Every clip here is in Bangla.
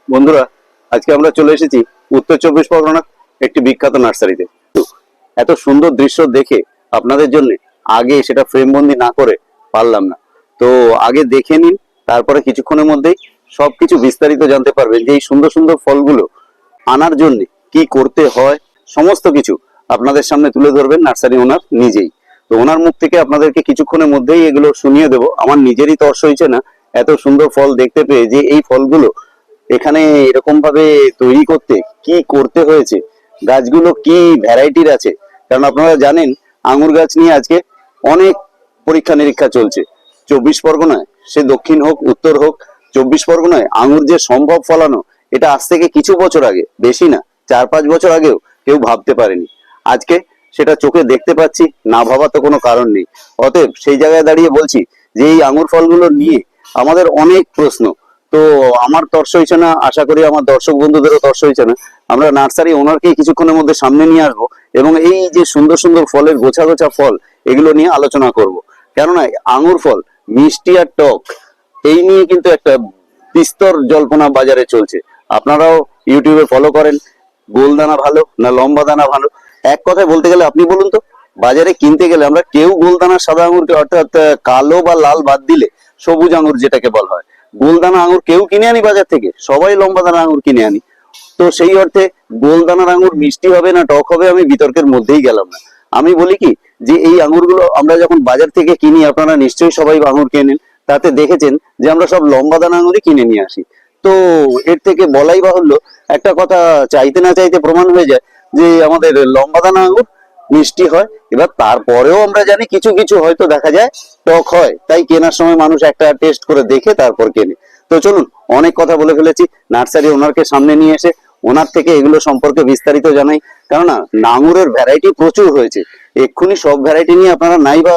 বন্ধুরা, আজকে আমরা চলে এসেছি উত্তর চব্বিশ পরগনার একটি বিখ্যাত নার্সারিতে। এত সুন্দর দৃশ্য দেখে আপনাদের জন্য আগে সেটা ফ্রেমবন্দি না করে পারলাম না। তো আগে দেখে নিন, তারপরে কিছুক্ষণের মধ্যেই সবকিছু বিস্তারিত জানতে পারবেন যে এই সুন্দর সুন্দর ফলগুলো আনার জন্য কি করতে হয়, সমস্ত কিছু আপনাদের সামনে তুলে ধরবেন নার্সারি ওনার নিজেই। তো ওনার মুখ থেকে আপনাদেরকে কিছুক্ষণের মধ্যেই এগুলো শুনিয়ে দেবো। আমার নিজেরই তর্স হয়েছে না এত সুন্দর ফল দেখতে পেয়ে, যে এই ফলগুলো এখানে এরকম ভাবে তৈরি করতে কি করতে হয়েছে, গাছগুলো কি ভ্যারাইটির আছে। কারণ আপনারা জানেন আঙ্গুর গাছ নিয়ে আজকে অনেক পরীক্ষা নিরীক্ষা চলছে। 24 পরগনায়, সে দক্ষিণ হোক উত্তর হোক, 24 পরগনায় আঙ্গুর যে সম্ভব ফলানো, এটা আজ থেকে কিছু বছর আগে, বেশি না 4-5 বছর আগেও কেউ ভাবতে পারেনি। আজকে সেটা চোখে দেখতে পাচ্ছি, না ভাবা তো কোনো কারণ নেই। অতএব সেই জায়গায় দাঁড়িয়ে বলছি যে এই আঙ্গুর ফলগুলো নিয়ে আমাদের অনেক প্রশ্ন। তো আমার তর্স হয়েছে না, আশা করি আমার দর্শক বন্ধুদেরও তর্স হয়েছে না। আমরা নার্সারি ওনারকে কিছুক্ষণের মধ্যে সামনে নিয়ে আসবো এবং এই যে সুন্দর সুন্দর ফলের গোছা গোছা ফল, এগুলো নিয়ে আলোচনা করব। কেননা আঙ্গুর ফল মিষ্টি আর টক, এই নিয়ে কিন্তু একটা বিস্তর জল্পনা বাজারে চলছে। আপনারাও ইউটিউবে ফলো করেন, গোলদানা ভালো না লম্বা দানা ভালো। এক কথায় বলতে গেলে আপনি বলুন তো, বাজারে কিনতে গেলে আমরা কেউ গোলদানা সাদা আঙুরকে, অর্থাৎ কালো বা লাল বাদ দিলে সবুজ আঙুর যেটাকে বলা হয়, গোলদানা আঙুর কেউ কিনে আনি বাজার থেকে, সবাই লম্বা দানা আঙুর কিনে আনি। তো সেই অর্থে গোলদানার আঙুর মিষ্টি হবে না টক হবে আমি বিতর্কের মধ্যেই গেলাম না। আমি বলি কি, যে এই আঙুরগুলো আমরা যখন বাজার থেকে কিনি, আপনারা নিশ্চয়ই সবাই আঙুর কেনেন, তাতে দেখেছেন যে আমরা সব লম্বা দানা আঙুরই কিনে নিয়ে আসি। তো এর থেকে বলাই বাহুল্য, একটা কথা চাইতে না চাইতে প্রমাণ হয়ে যায় যে আমাদের লম্বা দানা আঙুর মিষ্টি হয়। এবার তারপরেও আমরা জানি কিছু কিছু হয়তো দেখা যায় টক হয়, তাই কেনার সময় মানুষ একটা টেস্ট করে দেখে তারপর কেনে। তো চলুন, অনেক কথা বলে ফেলেছি, নার্সারি ওনারকে সামনে নিয়ে এসে ওনার থেকে এগুলো সম্পর্কে বিস্তারিত জানাই। কেননা আঙুরের ভ্যারাইটি প্রচুর হয়েছে, এক্ষুনি সব ভ্যারাইটি নিয়ে আপনারা নাই বা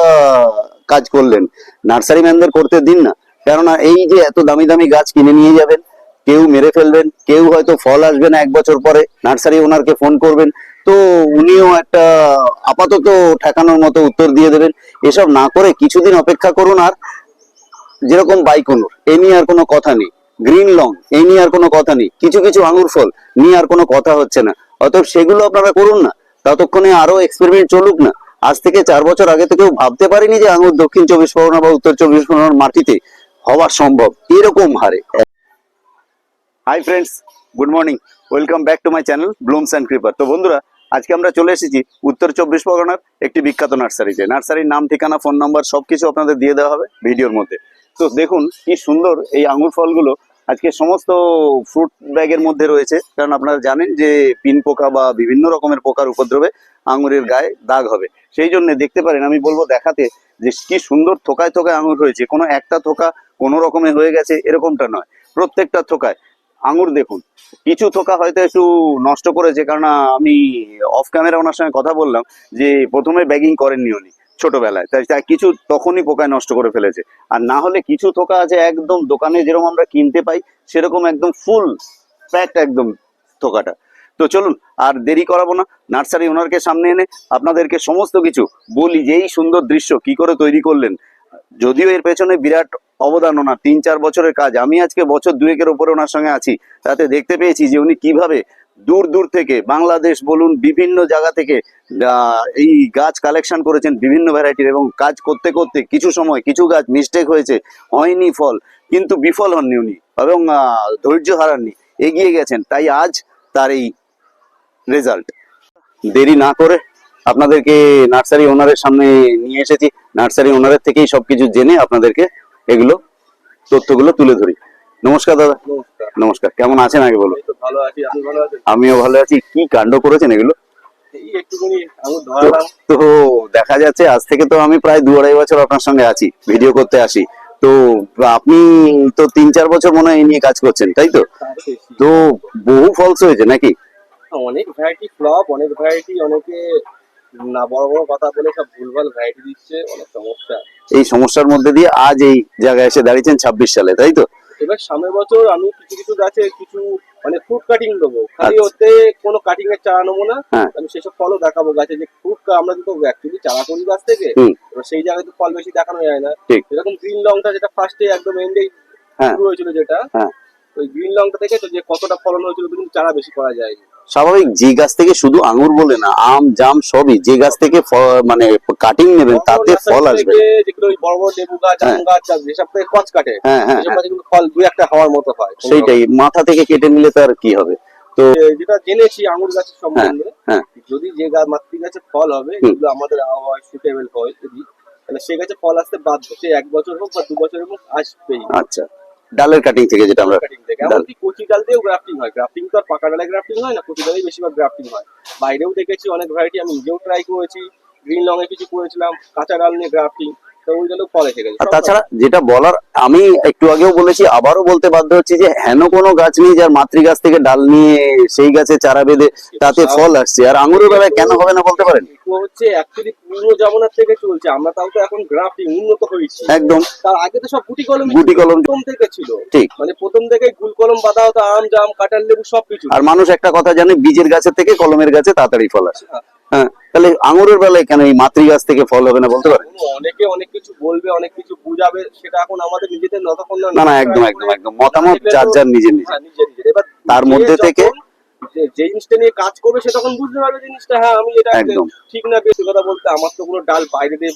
কাজ করলেন, নার্সারি ম্যানদের করতে দিন না। কেননা এই যে এত দামি দামি গাছ কিনে নিয়ে যাবেন, কেউ মেরে ফেলবেন, কেউ হয়তো ফল আসবে না 1 বছর পরে, নার্সারি ওনারকে ফোন করবেন, তো উনিও একটা আপাতত ঠেকানোর মতো উত্তর দিয়ে দেবেন। এসব না করে কিছুদিন অপেক্ষা করুন। আর যেরকম বাইকুনুর, এ নিয়ে আর কোনো কথা নেই, গ্রিন লং এই নিয়ে আর কোনো কথা নেই, কিছু কিছু আঙুর ফল নিয়ে আর কোনো কথা হচ্ছে না। অতএব সেগুলো আপনারা করুন না, ততক্ষণে আরো এক্সপেরিমেন্ট চলুক না। আজ থেকে 4 বছর আগে তো কেউ ভাবতে পারেনি যে আঙুর দক্ষিণ 24 পরগনা বা উত্তর 24 পরগনার মাটিতে হওয়া সম্ভব এরকম হারে। Hi friends, good morning, welcome back to my channel blooms and creeper. তো বন্ধুরা, আজকে আমরা চলে এসেছি উত্তর 24 পরগনার একটি বিখ্যাত নার্সারিতে। নার্সারির নাম, ঠিকানা, ফোন নাম্বার সবকিছু আপনাদের দিয়ে দেওয়া হবে ভিডিওর মধ্যে। তো দেখুন কি সুন্দর এই আঙুর ফলগুলো আজকে সমস্ত ফ্রুট ব্যাগের মধ্যে রয়েছে। কারণ আপনারা জানেন যে পিন পোকা বা বিভিন্ন রকমের পোকার উপদ্রবে আঙুরের গায়ে দাগ হবে, সেই জন্য দেখতে পারেন, আমি বলবো দেখাতে, যে কি সুন্দর থোকায় থোকায় আঙুর হয়েছে। কোনো একটা থোকা কোনো রকমে হয়ে গেছে এরকমটা নয়, প্রত্যেকটা থোকায় আঙুর দেখুন। কিছু থোকা হয়তো একটু নষ্ট করেছে, কারণ আমি অফ ক্যামেরা ওনার সঙ্গে কথা বললাম যে প্রথমে ব্যাগিং করেননি উনি ছোটবেলায়, তাই কিছু তখনই পোকায় নষ্ট করে ফেলেছে। আর না হলে কিছু থোকা আছে একদম দোকানে যেরকম আমরা কিনতে পাই সেরকম একদম ফুল প্যাকড একদম থোকাটা। তো চলুন আর দেরি করাবো না, নার্সারি ওনারকে সামনে এনে আপনাদেরকে সমস্ত কিছু বলি যে এই সুন্দর দৃশ্য কি করে তৈরি করলেন। যদিও এর পেছনে বিরাট অবদান ওনার, 3-4 বছরের কাজ। আমি আজকে বছর 2-এর উপরে ওনার সঙ্গে আছি, তাতে দেখতে পেয়েছি যে উনি কিভাবে দূর দূর থেকে, বাংলাদেশ বলুন বিভিন্ন জায়গা থেকে এই গাছ কালেকশন করেছেন বিভিন্ন ভ্যারাইটির, এবং কাজ করতে করতে কিছু সময় কিছু গাছ মিস্টেক হয়েছে, হয়নি ফল, কিন্তু বিফল হননি উনি, এবং ধৈর্য হারাননি, এগিয়ে গেছেন। তাই আজ তার এই রেজাল্ট। দেরি না করে আপনাদেরকে নার্সারি ওনারের সামনে নিয়ে এসেছি, নার্সারি ওনারের থেকেই সবকিছু জেনে আপনাদেরকে এগুলো তথ্যগুলো তুলে ধরি। নমস্কার দাদা। নমস্কার, কেমন আছেন আগে বলুন? ভালো আছি, আপনি ভালো আছেন? আমিও ভালো আছি। কি কাণ্ড করেছেন এগুলো! এই একটুখানি আঙুর ধরালাম। তো দেখা যাচ্ছে আজ থেকে তো আমি প্রায় 2-2.5 বছর আপনার সঙ্গে আছি, ভিডিও করতে আসি। তো আপনি তো 3-4 বছর মনে হয় এই নিয়ে কাজ করছেন, তাই তো? তো বহু ফলস হয়েছে নাকি? অনেক ভ্যারাইটি ফ্লপ, অনেক ভ্যারাইটি, অনেকে না বড় বড় কথা বলে সব ভুলভাল ভ্যারাইটি দিচ্ছে, অনেক সমস্যা। এই সমস্যার মধ্যে দিয়ে আজ এই জায়গায় এসে দাঁড়িয়েছেন 26 সালে, তাই তো? এবার সামনের বছর আমি কিছু কিছু গাছে কিছু মানে ফ্রুট কাটিং দেবো, খালি ওতে কোনো কাটিং এর চারা নেবো না। আমি সেসব ফলও দেখাবো গাছে, যে ফ্রুট আমরা কিন্তু অ্যাকচুয়ালি চারা করি গাছ থেকে, এবার সেই জায়গায় তো ফল বেশি দেখানো যায় না। এরকম গ্রিন লংটা যেটা ফার্স্টে একদম এন্ডেই শুরু হয়েছিল, যেটা ওই গ্রিন লংটা দেখেছো যে কতটা ফলন হয়েছিল, কিন্তু চারা বেশি করা যায়নি। স্বাভাবিক, যে গাছ থেকে শুধু আঙ্গুর বলে না, আম জাম সবই, যে গাছ থেকে মানে কাটিং নেবেন তাতে ফল আসবে। যেগুলো ওই বড় বড় লেবু গাছ, আম গাছ, যেসব থেকে কচ কাটে, হ্যাঁ হ্যাঁ সেসব গাছে কিন্তু ফল দুই একটা হওয়ার মতো হয়। সেইটাই, মাথা থেকে কেটে নিলে তার কি হবে। তো যেটা জেনেছি আঙ্গুর গাছের সম্বন্ধে, হ্যাঁ যদি যে মাতৃ গাছে ফল হবে, যেগুলো আমাদের আবহাওয়ায় সুটেবল হয়, যদি তাহলে সে গাছে ফল আসতে বাধ্য, সে 1 বছর হোক বা 2 বছর হোক আসবেই। আচ্ছা, ডালের কাটিং থেকে যেটা আমরা কাটিং থেকে, এমনকি কচি ডাল দিয়েও গ্রাফটিং হয়। গ্রাফটিং তো আর পাকা ডালে গ্রাফটিং হয় না, কচি ডালেই বেশিরভাগ গ্রাফটিং হয়। বাইরেও দেখেছি অনেক ভ্যারাইটি, আমি নিজেও ট্রাই করেছি, গ্রিন লং এ কিছু করেছিলাম কাঁচা ডাল নিয়ে গ্রাফটিং, তো ওই ডালেও ফল এসে গেছে। আর তাছাড়া যেটা বলার, আমি একটু আগেও বলেছি, আবারও বলতে বাধ্য হচ্ছি যে হেন কোনো গাছ নেই যার মাতৃ গাছ থেকে ডাল নিয়ে সেই গাছে চারা বেঁধে তাতে ফল আসছে, আর আঙুরের বেলায় কেন হবে না বলতে পারেন? তো হচ্ছে অ্যাকচুয়ালি পুরনো জামানার থেকে চলছে, আমরা তাও তো এখন গ্রাফটিং উন্নত হয়েছি একদম। তার আগে তো সব গুটি কলম প্রথম থেকে ছিল, ঠিক, মানে প্রথম থেকে গুল কলম বাঁধা হতো, আম জাম কাঁঠাল লেবু সবকিছু। আর মানুষ একটা কথা জানে, বীজের গাছের থেকে কলমের গাছে তাড়াতাড়ি ফল আসে। হ্যাঁ, তাহলে আঙুরের বেলায় কেন এই মাতৃ গাছ থেকে ফল হবে না বলতে পারেন? অনেকে অনেক কিছু বলবে, অনেক কিছু বুঝাবে, সেটা এখন আমাদের নিজেদের যতক্ষণ না না, একদম একদম একদম, মতামত যার যার নিজের নিজের। এবার তার মধ্যে থেকে যে জিনিসটা নিয়ে কাজ করবে সে তখন বুঝতে পারবে জিনিসটা, হ্যাঁ আমি এটা একদম ঠিক না বেশি কথা বলতে। আমার তো কোনো ডাল বাইরে দিয়ে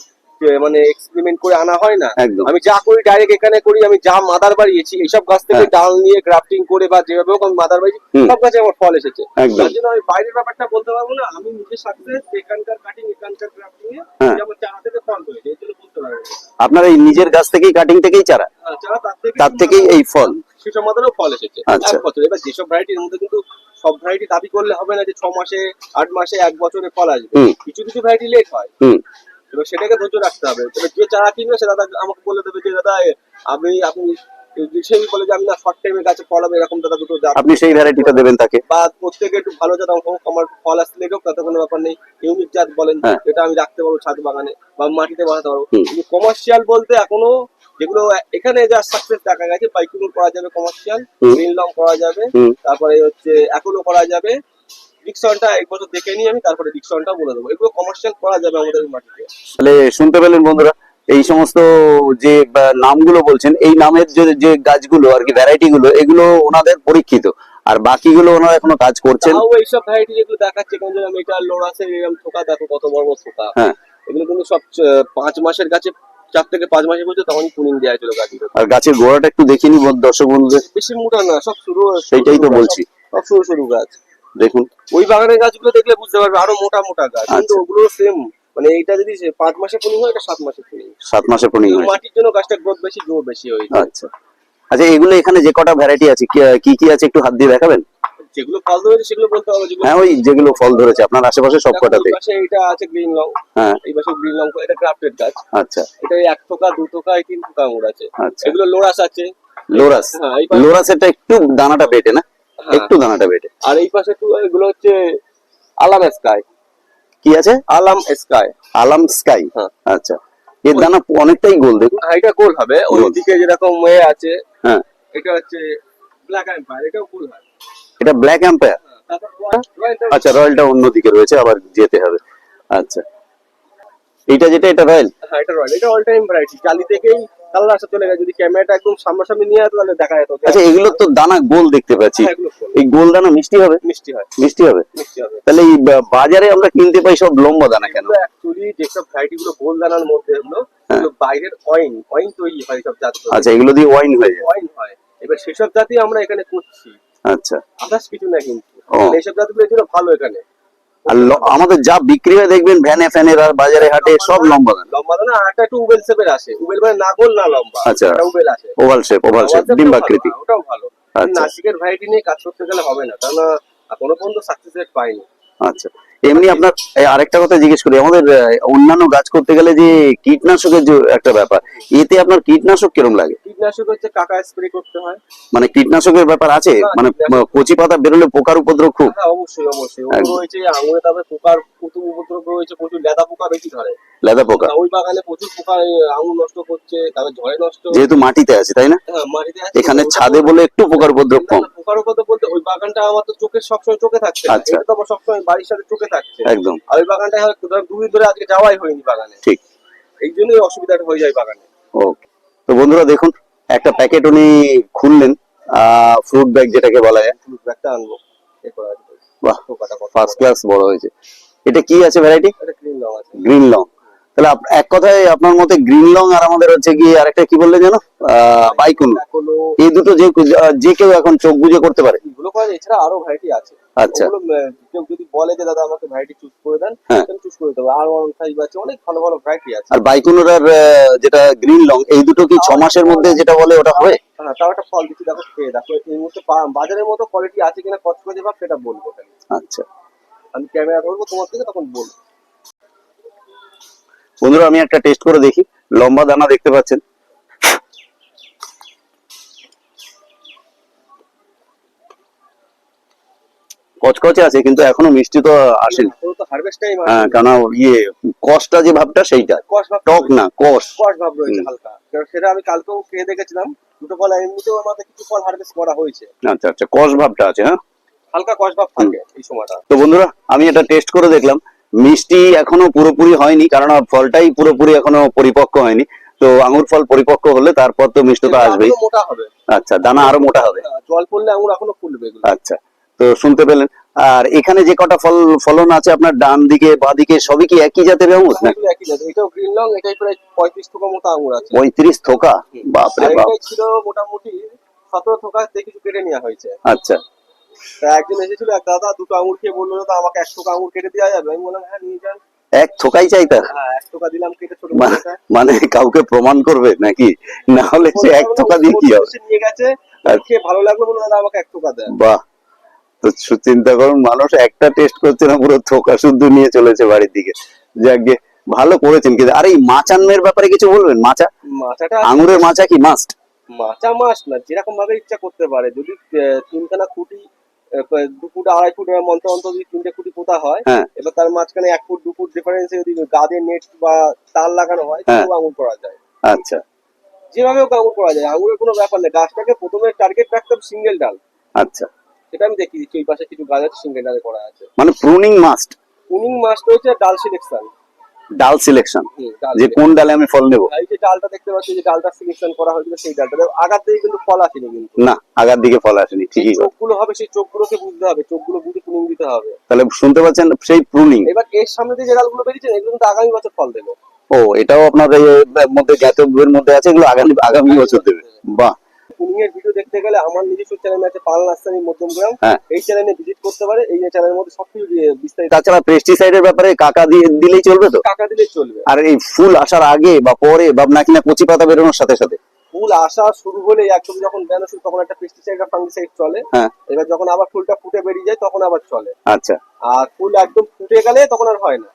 মানে এক্সপেরিমেন্ট করে আনা হয় না, একদম। আমি যা করি ডাইরেক্ট এখানে করি। আমি যা মাদার বাড়িয়েছি এইসব গাছ থেকে ডাল নিয়ে গ্রাফটিং করে বা যেভাবে হোক আমি মাদার বাড়িয়েছি, সব গাছে আমার ফল এসেছে। তার জন্য আমি বাইরের ব্যাপারটা বলতে পারবো না, আমি নিজে সাকসেস এখানকার কাটিং এখানকার গ্রাফটিং এ আমার চারা থেকে ফল হয়েছে, এর জন্য বলতে পারবো। আপনার এই নিজের গাছ থেকেই কাটিং থেকেই চারা, চারা তার থেকেই এই ফল, সেসব মাদারও ফল এসেছে 1 বছর। এবার যেসব ভ্যারাইটির মধ্যে কিন্তু সব ভ্যারাইটি দাবি করলে হবে না যে 6 মাসে 8 মাসে 1 বছরে ফল আসবে, কিছু কিছু ভ্যারাইটি লেট হয়। এবার সেটাকে ধৈর্য রাখতে হবে। তবে যে চারা কিনবে সে দাদা আমাকে বলে দেবে যে দাদা আপনি সেই বলে যে আমি না শর্ট টাইমের গাছে ফল হবে, এরকম দাদা দুটো আপনি সেই ভ্যারাইটিটা দেবেন তাকে, বা প্রত্যেকে একটু ভালো জাত হোক, আমার ফল আসতে লেগে হোক, তাতে কোনো ব্যাপার নেই। ইউনিক জাত বলেন, এটা আমি রাখতে পারবো ছাদ বাগানে বা মাটিতে বানাতে পারবো। কিন্তু কমার্শিয়াল বলতে এখনো যেগুলো এখানে যা সাকসেস দেখা গেছে, বাইকুলর করা যাবে কমার্শিয়াল, গ্রিন লং করা যাবে, তারপরে হচ্ছে এখনো করা যাবে। ডিকসনটা এক বছর দেখে নিই আমি, তারপরে ডিকসনটা বলে দেবো। এগুলো কমার্শিয়াল করা যাবে আমাদের মাটিতে। তাহলে শুনতে পেলেন বন্ধুরা, এই সমস্ত যে নামগুলো বলছেন, এই নামের যে গাছগুলো আর কি, ভ্যারাইটি গুলো, এগুলো ওনাদের পরীক্ষিত, আর বাকিগুলো ওনারা এখনো কাজ করছেন। তাও এইসব ভ্যারাইটি যেগুলো দেখাচ্ছে, কোন জায়গায় মেটাল লোরাসের এরকম থোকা, দেখো কত বড় বড় থোকা। এগুলো কিন্তু সব 5 মাসের গাছে, 4 থেকে 5 মাসের বলছে তখনই পুনিং দেওয়া ছিল গাছগুলো। আর গাছের গোড়াটা একটু দেখিনি দর্শক বন্ধুদের, বেশি মোটা না, সব শুরু, সেইটাই তো বলছি, সব সরু সরু গাছ। দেখুন ওই বাগানের গাছগুলো দেখলে বুঝতে পারবে আরো মোটা মোটা গাছ, কিন্তু ওগুলো সেম, মানে এইটা যদি 5 মাসে পুনিং হয়, এটা 7 মাসে পুনিং। 7 মাসে পুনিং হয়, মাটির জন্য গাছটা গ্রোথ বেশি, জোর বেশি হয়েছে। আচ্ছা আচ্ছা, এগুলো এখানে যে কটা ভ্যারাইটি আছে কি কি আছে একটু হাত দিয়ে দেখাবেন? যেগুলো ফল ধরেছে সেগুলো বলতে হবে। হ্যাঁ, ওই যেগুলো ফল ধরেছে আপনার আশেপাশে সব কটাতে। এটা আছে গ্রিন লং, এই পাশে গ্রিন লং, এটা গ্রাফটেড গাছ। আচ্ছা, এটা 1 থোকা 2 থোকা 3 থোকা আঙুর আছে। এগুলো লোরাস আছে। লোরাস, লোরাসেরটা একটু দানাটা বেটে না, একটু দানাটা বেটে। আর এই পাশে এগুলো হচ্ছে আলাম স্কাই। কি আছে? আলাম স্কাই। আলাম স্কাই, আচ্ছা। এর দানা অনেকটাই গোল, দেখুন। এটা গোল হবে, ওইদিকে যেরকম আছে। এটা হচ্ছে ব্ল্যাক এম্পায়ার, এটাও গোল হয়। এটা ব্ল্যাক এম্পায়ার, আচ্ছা। রয়্যালটা অন্যদিকে রয়েছে, আবার যেতে হবে। আচ্ছা, এটা যেটা, এটা রয়্যাল। হ্যাঁ, এটা রয়্যাল, এটা অল টাইম ভ্যারাইটি। জালি থেকেই কালার আসা চলে গেছে, যদি ক্যামেরাটা একদম সামনাসামনি নিয়ে আসতো তাহলে দেখা যেত। আচ্ছা, এগুলো তো দানা গোল দেখতে পাচ্ছি, এই গোল দানা মিষ্টি হবে? মিষ্টি হয়, মিষ্টি হবে, মিষ্টি হবে। তাহলে এই বাজারে আমরা কিনতে পাই সব লম্বা দানা কেন? অ্যাকচুয়ালি যেসব ভ্যারাইটি গুলো গোল দানার মধ্যে এগুলো বাইরের ওয়াইন তৈরি হয় সব জাত। আচ্ছা, এগুলো দিয়ে ওয়াইন হয়? ওয়াইন হয়। এবার সেসব জাতই আমরা এখানে করছি, আচ্ছা। আদার্স কিছু না, কিন্তু এইসব জাতগুলো এগুলো ভালো এখানে। আর আমাদের যা বিক্রি হয় দেখবেন ভ্যানে ফ্যানে আর বাজারে হাটে সব লম্বা দানা। লম্বা দানা, আরটা একটু উবেল শেপের আসে। উবেল মানে না গোল না লম্বা। আচ্ছা, উবেল আসে, ওভাল শেপ, ওভাল শেপ, ডিম্বাকৃতি। ওটাও ভালো। নাসিকের ভ্যারাইটি নিয়ে কাজ করতে গেলে হবে না, কারণ এখনো পর্যন্ত সাকসেস রেট পাইনি। আচ্ছা, এমনি আপনার আরেকটা কথা জিজ্ঞেস করি, আমাদের অন্যান্য গাছ করতে গেলে যে কীটনাশকের যে একটা ব্যাপার, এতে আপনার কীটনাশক কিরকম লাগে? কীটনাশক হচ্ছে কাকা স্প্রে করতে হয়। মানে কীটনাশকের ব্যাপার আছে, মানে কচি পাতা বেরোলে পোকার উপদ্রব খুব? হ্যাঁ, অবশ্যই অবশ্যই রয়েছে। আঙুরে তবে পোকার উপদ্রব রয়েছে, প্রচুর লেদা পোকা বেশি ধরে। লেদা পোকা ওই বাগানে প্রচুর পোকা আঙুর নষ্ট করছে, তারপর ঝড়ে নষ্ট, যেহেতু মাটিতে আছে, তাই না? হ্যাঁ, মাটিতে আছে। এখানে ছাদে বলে একটু পোকার উপদ্রব কম। পোকার উপদ্রব বলতে ওই বাগানটা আমার তো চোখের সবসময় চোখে থাকছে, এটা তো আমার সবসময় বাড়ির সাথে চোখে থাকছে একদম। আর ওই বাগানটা হয়তো 2 দিন ধরে আজকে যাওয়াই হয়নি বাগানে, ঠিক। এই জন্যই অসুবিধাটা হয়ে যায় বাগানে। ওকে, তো বন্ধুরা দেখুন, একটা প্যাকেট উনি খুললেন ফ্রুট ব্যাগ যেটাকে বলা যায়। ফ্রুট ব্যাগটা আনবো এ করা আছে। বাহ, টোকাটা কত ফার্স্ট বড়। ক্লাস বড় হয়েছে। এটা কি আছে ভ্যারাইটি? এটা গ্রিন লং আছে। Green long. তাহলে এক কথায় আপনার মতে গ্রিন লং আর আমাদের হচ্ছে কি আরেকটা কি বললেন যেন, বাইকুন, এখনো এই দুটো যে যে কেউ এখন চোখ বুজে করতে পারে। এগুলো করা যায়, এছাড়া আরো ভ্যারাইটি আছে। আচ্ছা। ওগুলো কেউ যদি বলে যে দাদা আমাকে ভ্যারাইটি চুজ করে দেন, হ্যাঁ। আমি চুজ করে দেবো। আর 1.5 আছে, অনেক ভালো ভালো ভ্যারাইটি আছে। আর বাইকুনুর আর যেটা গ্রিন লং, এই দুটো কি 6 মাসের মধ্যে যেটা বলে ওটা হবে? হ্যাঁ, তাও একটা ফল দিচ্ছি, দেখো খেয়ে দেখো এই মুহূর্তে বাজারের মতো কোয়ালিটি আছে কিনা কচকচে ভাব সেটা বলবো খালি। আচ্ছা আমি ক্যামেরা ধরবো তোমার থেকে, তখন বলবো। বন্ধুরা, আমি একটা টেস্ট করে দেখি। লম্বা দানা দেখতে পাচ্ছেন। কচকচে আছে কিন্তু এখনো মিষ্টি তো আসেনি। এখনো তো হারভেস্ট টাইম হ্যাঁ, আছে। কারণ ইয়ে কষটা যে ভাবটা সেইটা, কষ ভাব টক না কষ। কষ ভাব রয়েছে হুম। হালকা, কারণ সেটা আমি কালকেও খেয়ে দেখেছিলাম। দুটো ফল এমনিতেও আমাদের কিছু ফল হারভেস্ট করা হয়েছে, আচ্ছা আচ্ছা, কষ ভাবটা আছে। হ্যাঁ, হালকা কষ ভাব থাকে এই সময়টা। তো বন্ধুরা আমি এটা টেস্ট করে দেখলাম। মিষ্টি এখনো পুরোপুরি হয়নি, কারণ ফলটাই পুরোপুরি এখনো পরিপক্ক হয়নি। তো আঙুর ফল পরিপক্ক হলে তারপর তো মিষ্টতা আসবেই। আরো মোটা হবে। আচ্ছা, দানা আরো মোটা হবে। জল পড়লে আঙুর এখনো ফুলবে এগুলো। আচ্ছা, তো শুনতে পেলেন। আর এখানে যে কটা ফলন আছে আপনার ডান দিকে বাঁ দিকে, সবই কি একই জাতের আঙুর না? এগুলো একই জাত। এটাও গ্রিন লং, এটাই প্রায় 35 থোকা মতো আঙুর আছে। 35 থোকা? বাপরে আর বাপ। এটাই ছিল মোটামুটি 17 থোকা, থেকে কিছু কেটে নেওয়া হয়েছে। আচ্ছা, তা একদিন এসেছিল এক দাদা, দুটো আঙুর খেয়ে বললো দাদা আমাকে 1 থোকা আঙুর কেটে দেওয়া যাবে? আমি বললাম হ্যাঁ নিয়ে যান। এক থোকাই চাই তার? হ্যাঁ, 1 থোকা দিলাম কেটে, ছোট মানে- করে। মানে কাউকে প্রমাণ করবে নাকি? না হলে সে এক থোকা দিয়ে কি হবে? সে নিয়ে গেছে, খেয়ে ভালো লাগলো, বললো দাদা আমাকে 1 থোকা দেন। বাহ, তো চিন্তা করুন, মানুষ একটা টেস্ট করছে না, পুরো থোকা শুদ্ধ নিয়ে চলেছে বাড়ির দিকে। যাকে ভালো করেছেন। কিন্তু আর এই মাচানের ব্যাপারে কিছু বলবেন? মাচা, মাচাটা আঙুরের মাচা কি মাস্ট? মাচা মাস না, যেরকম ভাবে ইচ্ছা করতে পারে। যদি 3খানা খুঁটি, 2 ফুট 2.5 ফুট অন্তর অন্তর যদি 3টে খুঁটি পোতা হয়, হ্যাঁ। এবার তার মাঝখানে 1 ফুট 2 ফুট ডিফারেন্সে যদি গাদে নেট বা তার লাগানো হয়, হ্যাঁ। তাহলেও আঙুর করা যায়। আচ্ছা যেভাবেও আঙুর করা যায়, আঙুরের কোনো ব্যাপার নেই। গাছটাকে প্রথমে টার্গেট রাখতে হবে সিঙ্গেল ডাল। আচ্ছা, সেটা আমি দেখিয়ে দিচ্ছি, ওই পাশে কিছু গাছ আছে সিঙ্গেল ডালে করা আছে। মানে প্রুনিং মাস্ট, প্রুনিং মাস্ট হয়েছে ডাল সিলেকশন। ডাল সিলেকশন, ডাল যে কোন ডালে আমি ফল নেব। এই যে ডালটা দেখতে পাচ্ছি, যে ডালটা সিলেকশন করা হয়েছিল, সেই ডালটা আগার থেকে কিন্তু ফল আসেনি কিন্তু। না, আগার দিকে ফল আসেনি, ঠিকই কথা। চোখগুলো হবে, সেই চোখগুলোকে বুঝতে হবে, চোখগুলো বুঝে প্রুনিং দিতে হবে। তাহলে শুনতে পাচ্ছেন, সেই প্রুনিং। এবার এর সামনে যে ডালগুলো বেরিয়েছে, এগুলো কিন্তু আগামী বছর ফল দেবে। ও, এটাও আপনার এর মধ্যে জ্ঞাতব্যের মধ্যে আছে, এগুলো আগামী আগামী বছর দেবে। বাহ। প্রুনিং এর ভিডিও দেখতে গেলে আমার নিজস্ব চ্যানেল আছে পাল নার্সারি মধ্যমগ্রাম, হ্যাঁ। এই চ্যানেলে ভিজিট করতে পারে। এই চ্যানেলের মধ্যে সবকিছু বিস্তারিত। তাছাড়া পেস্টিসাইডের ব্যাপারে কাকা দিয়ে দিলেই চলবে তো? টাকা দিলে চলবে। আর এই ফুল আসার আগে বা পরে, বা নাকি না কচি পাতা বেরোনোর সাথে সাথে? ফুল আসা শুরু হলে একদম যখন বেরোনো শুরু, তখন একটা পেস্টিসাইড আর ফাঙ্গিসাইড চলে। হ্যাঁ। এবার যখন আবার ফুলটা ফুটে বেরিয়ে যায়, তখন আবার চলে। আচ্ছা। আর ফুল একদম ফুটে গেলে তখন আর হয় না।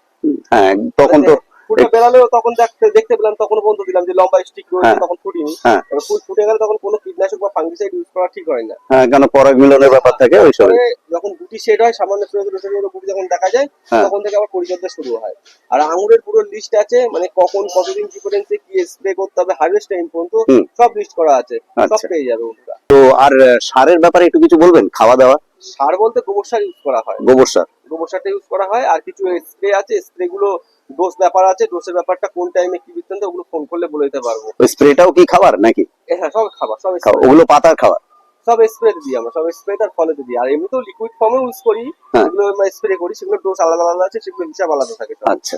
হ্যাঁ, তখন তো ফুলটা বেরালেও তখন দেখতে পেলাম, তখন বন্ধ দিলাম যে লম্বা স্টিক রয়েছে, হ্যাঁ। তখন ফুটিনি। হ্যাঁ। এবার ফুল ফুটে গেলে তখন কোনো কীটনাশক বা ফাঙ্গিসাইড ইউজ করা ঠিক হয় না। হ্যাঁ, কেন পরাগ মিলনের ব্যাপার থাকে ওই সময়। পরে যখন গুটি সেট হয়, সামান্য ছোট ছোট ছোট ছোট গুটি যখন দেখা যায়, হ্যাঁ। তখন থেকে আবার পরিচর্যা শুরু হয়। আর আঙুরের পুরো লিস্ট আছে, মানে কখন কতদিন ডিফারেন্সে কি স্প্রে করতে হবে, হারভেস্ট টাইম পর্যন্ত সব লিস্ট করা আছে, সব আচ্ছা। পেয়ে যাবে বন্ধুরা। তো আর সারের ব্যাপারে একটু কিছু বলবেন? খাওয়া দাওয়া? সার বলতে গোবর সার ইউজ করা হয়। গোবর সার। গোবর সারটা ইউজ করা হয়। আর কিছু স্প্রে আছে, স্প্রে গুলো ডোজ ব্যাপার আছে, ডোজের ব্যাপারটা কোন টাইমে কি বৃত্তান্ত, ওগুলো ফোন করলে বলে দিতে পারবো। ওই স্প্রেটাও কি খাবার নাকি? হ্যাঁ, সব খাবার, সব খাবার, ওগুলো পাতার খাবার? সব স্প্রে দিই আমরা, সব স্প্রে তার ফলেতে দিই। আর এমনিতেও লিকুইড ফর্মে ইউজ করি, হ্যাঁ। যেগুলো আমরা স্প্রে করি সেগুলো ডোজ আলাদা আলাদা আছে, সেগুলো হিসাব আলাদা থাকে সব। আচ্ছা,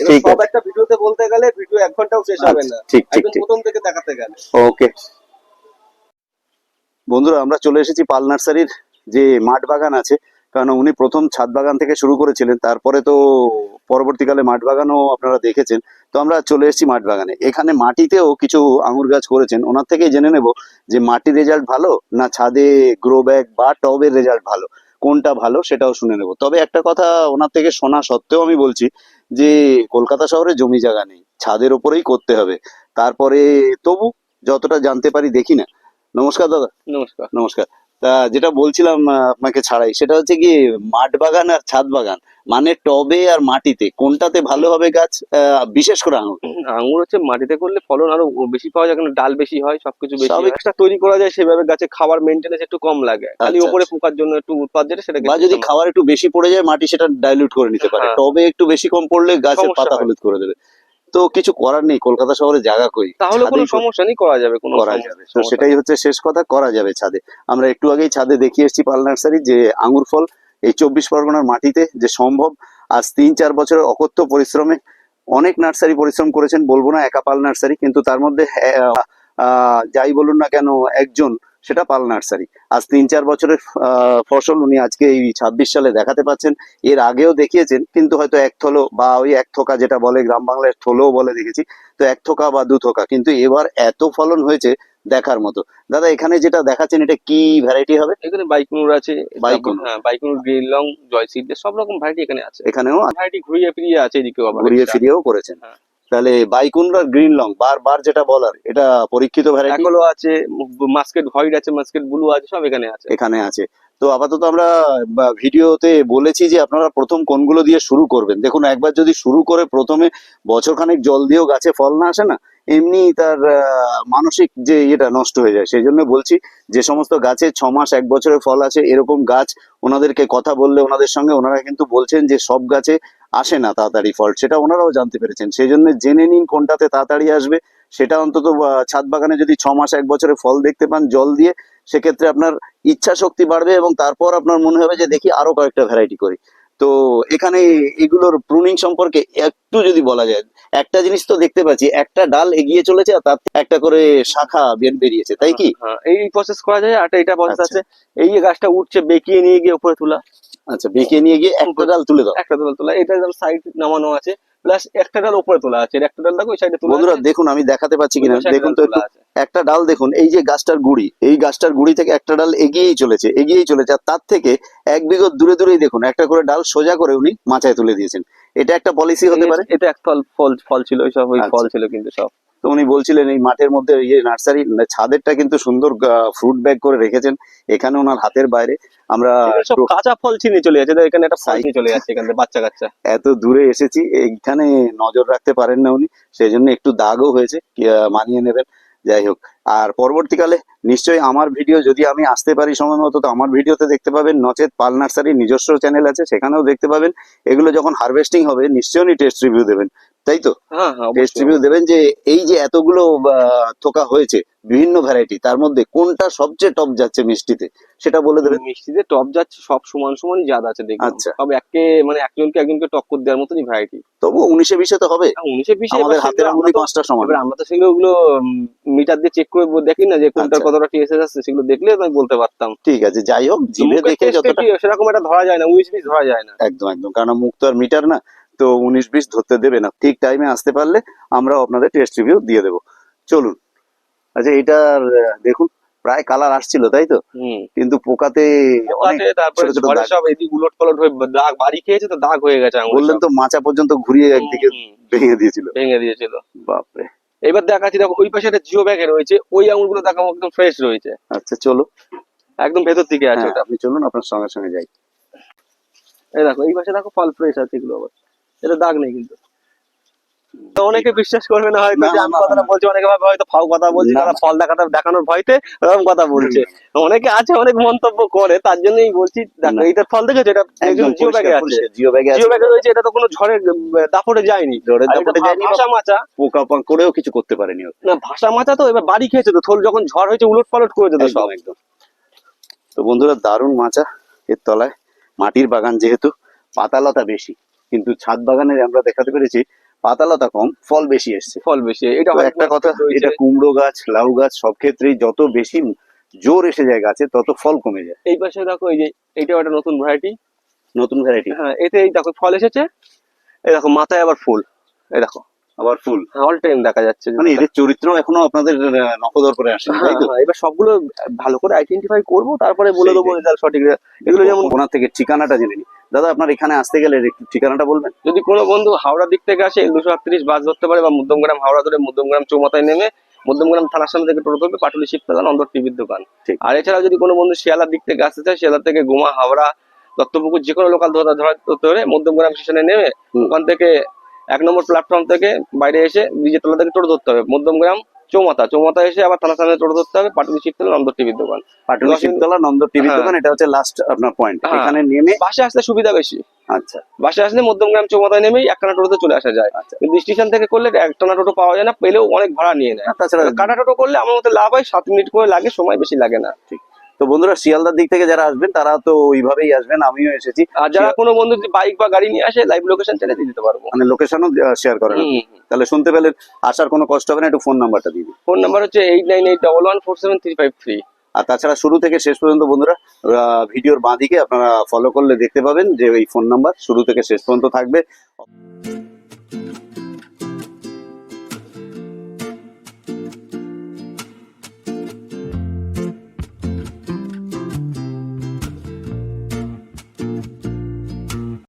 এবার ঠিক সব আছে। একটা ভিডিওতে বলতে গেলে ভিডিও 1 ঘন্টাও শেষ হবে আচ্ছা, না, ঠিক, ঠিক, একদম ঠিক। প্রথম থেকে দেখাতে গেলে। ওকে বন্ধুরা, আমরা চলে এসেছি পাল নার্সারির যে মাঠ বাগান আছে। কারণ উনি প্রথম ছাদ বাগান থেকে শুরু করেছিলেন, তারপরে তো পরবর্তীকালে মাঠ বাগানও আপনারা দেখেছেন। তো আমরা চলে এসেছি মাঠ বাগানে। এখানে মাটিতেও কিছু আঙুর গাছ করেছেন। ওনার থেকেই জেনে নেব যে মাটির রেজাল্ট ভালো না ছাদে গ্রো ব্যাগ বা টবের রেজাল্ট ভালো, কোনটা ভালো সেটাও শুনে নেব। তবে একটা কথা ওনার থেকে শোনা সত্ত্বেও আমি বলছি যে কলকাতা শহরে জমি জায়গা নেই, ছাদের ওপরেই করতে হবে। তারপরে তবু যতটা জানতে পারি দেখি না। নমস্কার দাদা। নমস্কার। নমস্কার। তা যেটা বলছিলাম আপনাকে ছাড়াই, সেটা হচ্ছে কি মাঠ বাগান আর ছাদ বাগান, মানে টবে আর মাটিতে কোনটাতে ভালো হবে গাছ, বিশেষ করে আঙুর? আঙুর হচ্ছে মাটিতে করলে ফলন আরো বেশি পাওয়া যায়, কারণ ডাল বেশি হয়, সবকিছু বেশি হয়। স্বাভাবিক। একটা তৈরি করা যায় সেভাবে, গাছে খাবার মেইনটেনেন্স একটু কম লাগে, খালি আচ্ছা, উপরে আচ্ছা। পোকার জন্য একটু উৎপাদ যেটা, সেটা বা যদি খাবার একটু বেশি পড়ে যায়, মাটি সেটা ডাইলিউট করে নিতে পারে। হ্যাঁ। টবে একটু বেশি কম পড়লে গাছের সমস্যা পাতা হয়। হলুদ করে দেবে। তো কিছু করার নেই, কলকাতা শহরে জায়গা কই, তাহলে কোনো ছাদেই সমস্যা নেই, করা যাবে, কোনো করা যাবে। তো সেটাই হচ্ছে শেষ কথা, করা যাবে ছাদে। আমরা একটু আগেই ছাদে দেখিয়ে এসেছি পাল নার্সারি যে আঙ্গুর ফল এই 24 পরগনার মাটিতে যে সম্ভব। আজ 3-4 বছরের অকথ্য পরিশ্রমে অনেক নার্সারি পরিশ্রম করেছেন, বলবো না একা পাল নার্সারি, কিন্তু তার মধ্যে যাই বলুন না কেন একজন, সেটা পাল নার্সারি। আজ 3-4 বছরের ফসল উনি আজকে এই 26 সালে দেখাতে পাচ্ছেন। এর আগেও দেখিয়েছেন, কিন্তু হয়তো এক থলো বা ওই এক থোকা যেটা বলে গ্রাম বাংলায় থলোও বলে দেখেছি, তো এক থোকা বা দু থোকা, কিন্তু এবার এত ফলন হয়েছে দেখার মতো। দাদা এখানে যেটা দেখাচ্ছেন এটা কি ভ্যারাইটি হবে? এখানে বাইকুনুর আছে, বাইকুনুর। হ্যাঁ বাইকুনুর, গ্রিন লং, জয়সিড, সব রকম ভ্যারাইটি এখানে আছে। এখানেও ভ্যারাইটি ঘুরিয়ে ফিরিয়ে আছে, এদিকেও আবার ঘুরিয়ে extra। ফিরিয়েও করেছেন। হ্যাঁ। তাহলে বাইকুনুর আর গ্রিন লং বারবার যেটা বলার, এটা পরীক্ষিত ভ্যারাইটি এখনো আছে, মাস্কেট হোয়াইট আছে, মাস্কেট ব্লু আছে, সব এখানে আছে। এখানে আছে। তো আপাতত আমরা ভিডিওতে বলেছি যে আপনারা প্রথম কোনগুলো দিয়ে শুরু করবেন। দেখুন একবার যদি শুরু করে প্রথমে বছরখানেক জল দিয়েও গাছে ফল না আসে না, এমনি তার মানসিক যে এটা নষ্ট হয়ে যায়। সেই জন্য বলছি যে সমস্ত গাছে 6 মাস 1 বছরে ফল আসে এরকম গাছ, ওনাদেরকে কথা বললে ওনাদের সঙ্গে ওনারা কিন্তু বলছেন যে সব গাছে আসে না তাড়াতাড়ি ফল, সেটা ওনারাও জানতে পেরেছেন। সেই জন্য জেনে নিন কোনটাতে তাড়াতাড়ি আসবে, সেটা অন্তত ছাদ বাগানে যদি 6 মাস 1 বছরে ফল দেখতে পান জল দিয়ে, সেক্ষেত্রে আপনার ইচ্ছা শক্তি বাড়বে এবং তারপর আপনার মনে হবে যে দেখি আরো কয়েকটা ভ্যারাইটি করি। তো এখানে এগুলোর প্রুনিং সম্পর্কে একটু যদি বলা যায়, একটা জিনিস তো দেখতে পাচ্ছি, একটা ডাল এগিয়ে চলেছে আর তার থেকে একটা করে শাখা বেরিয়েছে, তাই কি? হ্যাঁ, এই প্রসেস করা যায়। আর এটা প্রসেস আচ্ছা। আছে, এই যে গাছটা উঠছে বেঁকিয়ে নিয়ে গিয়ে উপরে তোলা, আচ্ছা, বেঁকিয়ে নিয়ে গিয়ে একটা ডাল তুলে দাও। একটা ডাল তোলা, এটা সাইড নামানো আছে, প্লাস একটা ডাল উপরে তোলা আছে, এর একটা ডাল দেখো ওই সাইডে তোলা বন্ধুরা আছে, দেখুন আমি দেখাতে পাচ্ছি কিনা, ওই side এ দেখুন ডাল তো তোলা একটু। আছে। একটা ডাল দেখুন, এই যে গাছটার গুড়ি, এই গাছটার গুড়ি থেকে একটা ডাল এগিয়েই চলেছে, আর তার থেকে 1 বিঘত দূরে দূরেই দেখুন একটা করে ডাল সোজা করে উনি মাচায় তুলে দিয়েছেন। এটা একটা পলিসি হতে পারে। এটা এক ফল ছিল, ওই সব ওই আচ্ছা। ফল ছিল কিন্তু সব। তো উনি বলছিলেন এই মাঠের মধ্যে ইয়ে নার্সারি ছাদেরটা কিন্তু সুন্দর ফ্রুট ব্যাগ করে রেখেছেন এখানে ওনার হাতের বাইরে। আমরা এগুলো সব কাঁচা ফল ছিনে চলে যাচ্ছে, তো এখানে একটা ফল নিয়ে চলে যাচ্ছে এখান থেকে বাচ্চা কাচ্চা। এত দূরে এসেছি, এইখানে নজর রাখতে পারেন না উনি, সেই জন্য একটু দাগও হয়েছে, মানিয়ে নেবেন। যাই হোক, আর পরবর্তীকালে নিশ্চয়ই আমার ভিডিও যদি আমি আসতে পারি সময় মতো, তো আমার ভিডিওতে দেখতে পাবেন, নচেত পাল নার্সারির নিজস্ব চ্যানেল আছে সেখানেও দেখতে পাবেন। এগুলো যখন হারভেস্টিং হবে নিশ্চয়ই টেস্ট রিভিউ দেবেন, তাই তো? হ্যাঁ হ্যাঁ, টেস্ট অবশ্যই। রিভিউ দেবেন যে এই যে এতগুলো থোকা হয়েছে বিভিন্ন ভ্যারাইটি, তার মধ্যে কোনটা সবচেয়ে টপ যাচ্ছে মিষ্টিতে, সেটা বলে দেবেন। মিষ্টিতে টপ যাচ্ছে সব সমান সমানই জাত আছে দেখলাম। আচ্ছা। সব মানে একজনকে টক্কর দেওয়ার মতনই ভ্যারাইটি। তবু 19-20 তো হবে, 19-20 আমাদের হাতের আঙুলি 5টা সমান। এবার আমরা তো সেগুলো মিটার দিয়ে চেক করে দেখি না যে কোনটার আচ্ছা। কতটা টিএসএস আসছে, সেগুলো দেখলে আমি বলতে পারতাম। ঠিক আছে, যাই হোক জিভে মুখের দেখে টেস্টে যতটা, কি সেরকম একটা ধরা যায় না, 19-20 ধরা যায় না। একদম একদম, কারণ মুখ তো আর মিটার না, তো 19-20 ধরতে দেবে না। ঠিক টাইমে আসতে পারলে আমরাও আপনাদের টেস্ট রিভিউ দিয়ে দেবো। চলুন। আচ্ছা, এটার দেখুন প্রায় কালার আসছিল তাই তো, কিন্তু পোকাতে অনেক তারপরে ছোট ছোট ঝড়ে দাগ। সব এদিক উলট পালট হয়ে দাগ বাড়ি খেয়েছে, তো দাগ হয়ে গেছে আঙুলে বললেন সব। তো মাচা পর্যন্ত ঘুরিয়ে একদিকে ভেঙে দিয়েছিল। ভেঙে দিয়েছিল। বাপরে। এবার দেখাচ্ছি, দেখো ওই পাশে একটা জিও ব্যাগে রয়েছে, ওই আঙুলগুলো দেখাবো, একদম ফ্রেশ রয়েছে, আচ্ছা চলো, একদম ভেতর দিকে আছে হ্যাঁ ওটা। আপনি চলুন, আপনার সঙ্গে সঙ্গে যাই। এই দেখো এই পাশে দেখো ফল ফ্রেশ আছে এগুলো, আবার এটা দাগ নেই কিন্তু। তো অনেকে বিশ্বাস করবে না হয়তো না, যে না, আমি না, কথাটা না। বলছি, অনেকে ভাবে হয়তো ফাও কথা বলছি, না, তারা না। ফল দেখানোর ভয়তে এরকম কথা বলছে। অনেকে আছে অনেক মন্তব্য করে, তার জন্যই বলছি। দেখো না। এইটার ফল দেখেছো, এটা একদম জিও ব্যাগে আছে, জিও ব্যাগে জিও ব্যাগে রয়েছে, এটা তো কোনো ঝড়ে দাপটে যায়নি। ঝড়ে আর দাপটে এটা যায়নি, ভাষা মাচা, পোকা করেও কিছু করতে পারেনি ও। না ভাষা মাচা তো এবার বাড়ি খেয়েছে, তো থল যখন ঝড় হয়েছে উলট পালট করে দিত সব। একদম একদম। তো বন্ধুরা দারুণ মাচা, এর তলায় মাটির বাগান, যেহেতু পাতালতা বেশি, কিন্তু ছাদ বাগানের আমরা দেখাতে পেরেছি পাতালতা কম, ফল বেশি এসছে। ফল বেশি, এটা তো হয় একটা কথা, এটা কুমড়ো গাছ লাউ গাছ সব ক্ষেত্রেই যত বেশি জোর এসে যায় গাছে তত ফল কমে যায়। এই পাশে দেখো এই যে এইটাও একটা নতুন ভ্যারাইটি, নতুন ভ্যারাইটি। হ্যাঁ এতে এই দেখো ফল এসেছে, এই দেখো মাথায় আবার ফুল, এই দেখো আবার ফুল, অল টাইম দেখা যাচ্ছে। মানে এদের চরিত্র এখনো আপনাদের নখদর করে আসেন, তাই তো? এবার সবগুলো ভালো করে আইডেন্টিফাই করবো, তারপরে বলে দেবো রেজাল্ট সঠিক। এগুলো যেমন ওনার থেকে ঠিকানাটা জেনে নি। দাদা আপনার এখানে আসতে গেলে একটু ঠিকানাটা বলবেন। যদি কোনো বন্ধু হাওড়া দিক থেকে আসে, 238 বাস ধরতে পারে, বা মধ্যমগ্রাম হাওড়া ধরে মধ্যমগ্রাম চৌমাথায় নেমে মধ্যমগ্রাম থানার সামনে থেকে টোটো ধরবে, পাটুলি শিবতলা নন্দর টিভির দোকান। ঠিক। আর এছাড়া যদি কোনো বন্ধু শিয়ালার দিক থেকে আসতে চায়, শিয়ালা থেকে গোমা, হাওড়া, দত্তপুকুর যে কোনো লোকাল ধরতে হলে মধ্যমগ্রাম স্টেশনে নেমে ওখান থেকে 1 নম্বর প্ল্যাটফর্ম থেকে বাইরে এসে ব্রিজের তলা থেকে টোটো ধরতে হবে, মধ্যমগ্রাম চৌমাথা এসে আবার থানার সামনে টোটো ধরতে হবে, পাটুলি শিবতলা নন্দর টিভির দোকান। পাটুলি শিবতলা নন্দর টিভির দোকান, এটা হচ্ছে লাস্ট আপনার পয়েন্ট। হ্যাঁ। এখানে নেমে বাসে আসতে সুবিধা বেশি। আচ্ছা বাসে আসলে মধ্যমগ্রাম চৌমাথায় নেমেই একখানা টোটোতে চলে আসা যায়। আচ্ছা। কিন্তু স্টেশন থেকে করলে একটানা টোটো পাওয়া যায় না, পেলেও অনেক ভাড়া নিয়ে নেয়। তাছাড়া কাটা টোটো করলে আমার মতে লাভ হয়, 7 মিনিট করে লাগে, সময় বেশি লাগে না। তো বন্ধুরা শিয়ালদার দিক থেকে যারা আসবেন তারা তো ওইভাবেই আসবেন, আমিও এসেছি। আর যারা কোনো বন্ধু যদি বাইক বা গাড়ি নিয়ে আসে, লাইভ লোকেশন চাইলে দিয়ে দিতে পারবো। মানে লোকেশনও শেয়ার করেন আপনি। তাহলে শুনতে পেলেন, আসার কোনো কষ্ট হবে না, একটু ফোন নাম্বারটা দিয়ে দিন। ফোন নাম্বার হচ্ছে 8981147353। আর তাছাড়া শুরু থেকে শেষ পর্যন্ত বন্ধুরা ভিডিওর বাঁ দিকে আপনারা ফলো করলে দেখতে পাবেন যে এই ফোন নাম্বার শুরু থেকে শেষ পর্যন্ত থাকবে।